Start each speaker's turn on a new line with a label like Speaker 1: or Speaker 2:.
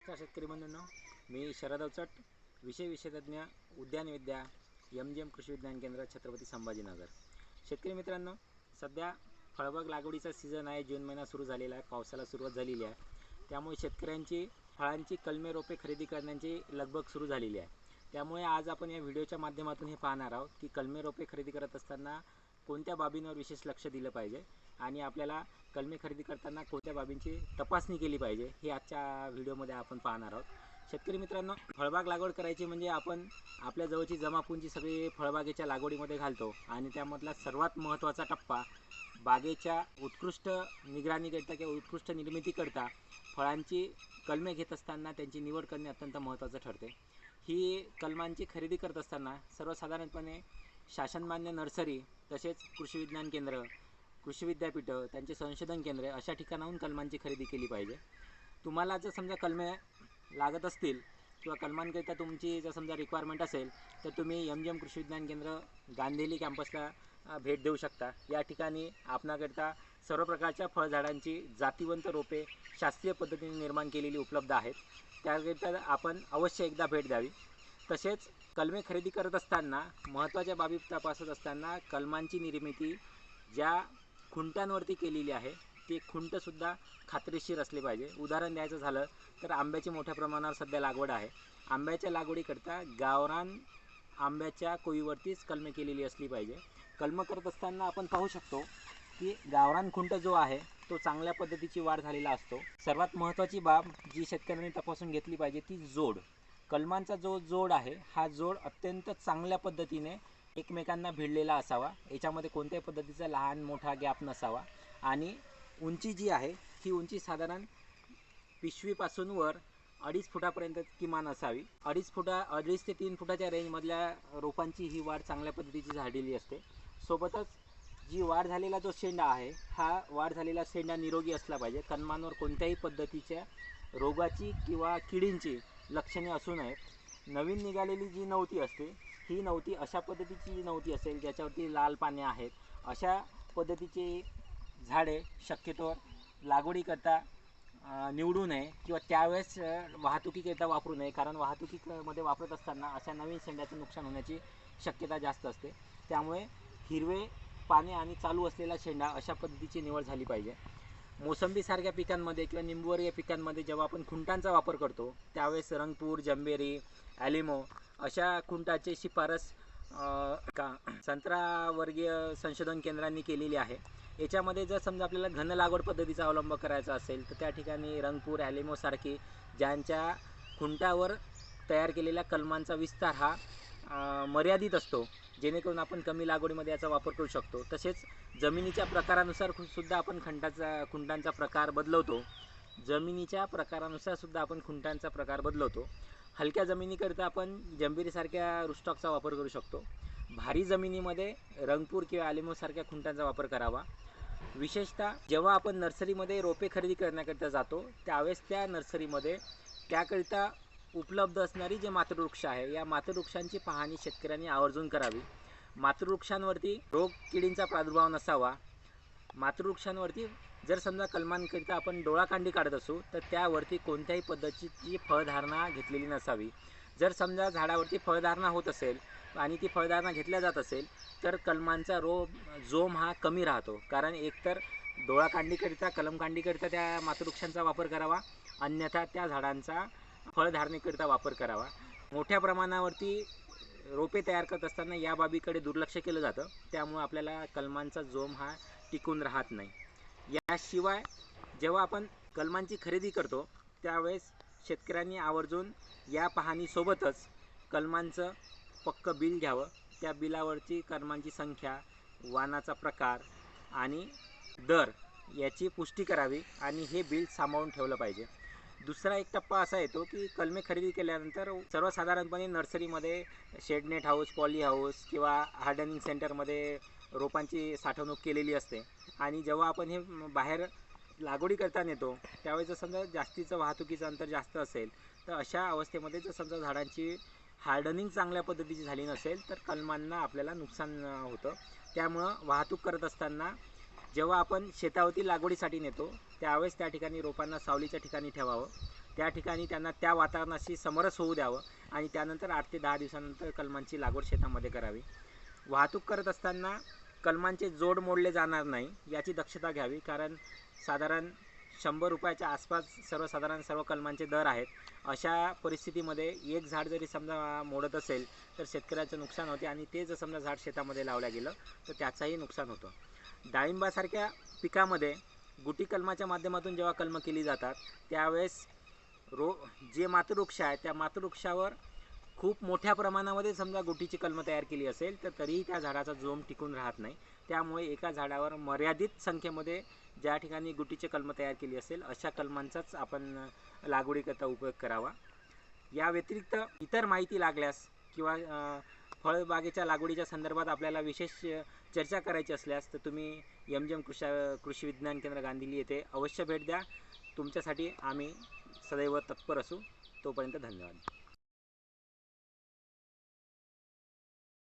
Speaker 1: नमस्कार शेतकरी बंधूंनो, मी शरद अवचट, विषयतज्ञ, उद्यानविद्या, MGM कृषी विज्ञान केंद्र, छत्रपती संभाजीनगर. शेतकरी मित्रांनो, सध्या फळबाग लागवडीचा सीझन आहे. जून महिना सुरू झालेला आहे. पावसाला सुरुवात झालेली आहे. त्यामुळे शेतकऱ्यांची फळांची कलमे रोपे खरेदी करण्याची लगबग सुरू झालेली आहे. त्यामुळे आज आपण या व्हिडिओच्या माध्यमातून हे पाहणार आहोत की कलमे रोपे खरेदी करत असताना कोणत्या बाबींवर विशेष लक्ष दिलं पाहिजे आणि आपल्याला कलमे खरेदी करताना कोणत्या बाबींची तपासणी केली पाहिजे हे आजच्या व्हिडिओमध्ये आपण पाहणार आहोत. शेतकरी मित्रांनो, फळबाग लागवड करायची म्हणजे आपण आपल्या जवळची जमापुंजी सगळी फळबागेच्या लागवडीमध्ये घालतो आणि त्यामधला सर्वात महत्त्वाचा टप्पा बागेच्या उत्कृष्ट निगराणीकरिता किंवा उत्कृष्ट निर्मितीकरिता फळांची कलमे घेत असताना त्यांची निवड करणे अत्यंत महत्त्वाचं ठरते. ही कलमांची खरेदी करत असताना सर्वसाधारणपणे शासनमान्य नर्सरी, तसेच कृषी विज्ञान केंद्र, कृषी विद्यापीठं, त्यांचे संशोधन केंद्रे अशा ठिकाणाहून कलमांची खरेदी केली पाहिजे. तुम्हाला जर समजा कलमे लागत असतील किंवा कलमांकरिता तुमची जर समजा रिक्वायरमेंट असेल तर तुम्ही MGM कृषी विज्ञान केंद्र गांधेली कॅम्पसला भेट देऊ शकता. या ठिकाणी आपणाकरिता सर्व प्रकारच्या फळझाडांची जातीवंत रोपे शास्त्रीय पद्धतीने निर्माण केलेली उपलब्ध आहेत. त्याकरिता आपण अवश्य एकदा भेट द्यावी. तसेच कलमे खरेदी करत असताना महत्त्वाच्या बाबी तपासत असताना कलमांची निर्मिती ज्या खुंटांवरती केलेली आहे ते खुंटसुद्धा खात्रीशीर असले पाहिजे. उदाहरण द्यायचं झालं तर आंब्याची मोठ्या प्रमाणावर सध्या लागवड आहे. आंब्याच्या लागवडीकरता गावरान आंब्याच्या कोईवरतीच कलमे केलेली असली पाहिजे. कलम करत असताना आपण पाहू शकतो की गावरान खुंट जो आहे तो चांगल्या पद्धतीची वाढ झालेला असतो. सर्वात महत्त्वाची बाब जी शेतकऱ्यांनी तपासून घेतली पाहिजे ती जोड. कलमांचा जो जोड आहे हा जोड अत्यंत चांगल्या पद्धतीने एकमेकांना भिडलेला असावा. याच्यामध्ये कोणत्याही पद्धतीचा लहान मोठा गॅप नसावा आणि उंची जी आहे ही उंची साधारण पिशवीपासून वर 2.5 फुटापर्यंत किमान असावी. 2.5 ते 3 फुटाच्या रेंजमधल्या रोपांची ही वाढ चांगल्या पद्धतीची झालेली असते. सोबतच जी वाढ झालेला जो शेंडा आहे हा वाढ झालेला शेंडा निरोगी असला पाहिजे. कलमांवर कोणत्याही पद्धतीच्या रोगाची किंवा किडींची लक्षणे असू नयेत. नवीन निघालेली जी नवती असते ही नवती अशा पद्धतीची नवती असेल ज्याच्यावरती लाल पाने आहेत, अशा पद्धतीची झाडे शक्यतोवर लागवडीकरता निवडू नये किंवा त्यावेळेस वाहतुकीकरिता वापरू नये. कारण वाहतुकीमध्ये वापरत असताना अशा नवीन शेंड्याचं नुकसान होण्याची शक्यता जास्त असते. त्यामुळे हिरवे पाने आणि चालू असलेला शेंडा अशा पद्धतीची निवड झाली पाहिजे. मोसंबीसारख्या पिकांमध्ये किंवा निंबूवर्गीय पिकांमध्ये जेव्हा आपण खुंटांचा वापर करतो त्यावेळेस रंगपूर, जंबेरी, ॲलिमो अशा खुंटाची शिफारस संत्रावर्गीय संशोधन केंद्रांनी केलेली आहे. याच्यामध्ये जर समजा आपल्याला घन लागवड पद्धतीचा अवलंब करायचा असेल तर त्या ठिकाणी रंगपूर, ॲलिमोसारखी ज्यांच्या खुंटावर तयार केलेल्या कलमांचा विस्तार हा मर्यादित असतो, जेणेकरून आपण कमी लागवडीमध्ये याचा वापर करू शकतो. तसेच जमिनीच्या प्रकारानुसार सुद्धा आपण खुंटांचा प्रकार बदलवतो. जमिनीच्या प्रकारानुसार सुद्धा आपण खुंटांचा प्रकार बदलवतो. हलक्या जमिनीकरिता आपण जंबीरीसारख्या रुस्टॉकचा वापर करू शकतो. भारी जमिनीमध्ये रंगपूर किंवा ॲलिमोसारख्या खुंटांचा वापर करावा. विशेषतः जेव्हा आपण नर्सरीमध्ये रोपे खरेदी करण्याकरिता जातो त्यावेळेस त्या नर्सरीमध्ये त्याकरिता उपलब्ध असणारी जे मातृवृक्ष आहे या मातृवृक्षांची पाहणी शेतकऱ्यांनी आवर्जून करावी. मातृवृक्षांवरती रोग किडींचा प्रादुर्भाव नसावा. मातृवृक्षांवरती जर समजा कलमांकरिता आपण डोळाकांडी काढत असू तर त्यावरती कोणत्याही पद्धतीची फळधारणा घेतलेली नसावी. जर समजा झाडावरती फळधारणा होत असेल आणि ती फळधारणा घेतल्या जात असेल तर कलमांचा जोम हा कमी राहतो. कारण एकतर डोळाकांडीकरिता कलमकांडीकरिता त्या मातृवृक्षांचा वापर करावा, अन्यथा त्या झाडांचा फळधारणेकरिता वापर करावा. मोठ्या प्रमाणावरती रोपे तयार करत असताना या बाबीकडे दुर्लक्ष केलं जातं. त्यामुळे आपल्याला कलमांचा जोम हा टिकून राहत नाही. याशिवाय जेव्हा आपण कलमांची खरेदी करतो त्यावेळेस शेतकऱ्यांनी आवर्जून या पाहणीसोबतच कलमांचं पक्कं बिल घ्यावं. त्या बिलावरची कलमांची संख्या, वाणाचा प्रकार आणि दर याची पुष्टी करावी आणि हे बिल सांभाळून ठेवलं पाहिजे. दुसरा एक टप्पा असा येतो की कलमे खरेदी केल्यानंतर सर्वसाधारणपणे नर्सरीमध्ये शेडनेट हाऊस, पॉली हाऊस किंवा हार्डनिंग सेंटरमध्ये रोपांची साठवणूक केलेली असते आणि जेव्हा आपण हे बाहेर लागवडीकरता नेतो त्यावेळेस जर समजा जास्तीचं वाहतुकीचं अंतर जास्त असेल तर अशा अवस्थेमध्ये जर समजा झाडांची हार्डनिंग चांगल्या पद्धतीची झाली नसेल तर कलमांना आपल्याला नुकसान होतं. त्यामुळं वाहतूक करत असताना जेव्हा आपण शेतावरती लागवडीसाठी नेतो त्यावेळेस त्या ठिकाणी रोपांना सावलीच्या ठिकाणी ठेवावं. त्या ठिकाणी त्यांना त्या वातावरणाशी समरस होऊ द्यावं आणि त्यानंतर 8 ते 10 दिवसानंतर कलमांची लागवड शेतामध्ये करावी. वाहतूक करत असताना कलमांचे जोड मोडले जाणार नाही याची दक्षता घ्यावी, कारण साधारण 100 रुपयाच्या आसपास सर्वसाधारण सर्व कलमांचे दर आहेत. अशा परिस्थितीमध्ये एक झाड जरी समजा मोडत असेल तर शेतकऱ्याचं नुकसान होते आणि ते जर समजा झाड शेतामध्ये लावलं गेलं तर त्याचाही नुकसान होतं. डाळिंबासारख्या पिकामध्ये गुटी कलमाच्या माध्यमातून जेव्हा कलमं केली जातात त्यावेळेस जे मातृवृक्ष आहे त्या मातृवृक्षावर खूप मोठ्या प्रमाणामध्ये समजा गुटीची कलमं तयार केली असेल तर तरीही त्या झाडाचा जोम टिकून राहत नाही. त्यामुळे एका झाडावर मर्यादित संख्येमध्ये ज्या ठिकाणी गुटीची कलमं तयार केली असेल अशा कलमांचाच आपण लागवडीकरता उपयोग करावा. या व्यतिरिक्त इतर माहिती लागल्यास किंवा फळबागेच्या लागवडीच्या संदर्भात आपल्याला विशेष चर्चा करायची असल्यास तर तुम्ही MGM कृषी विज्ञान केंद्र गांधिली येथे अवश्य भेट द्या. तुमच्यासाठी आम्ही सदैव तत्पर असू. तोपर्यंत धन्यवाद.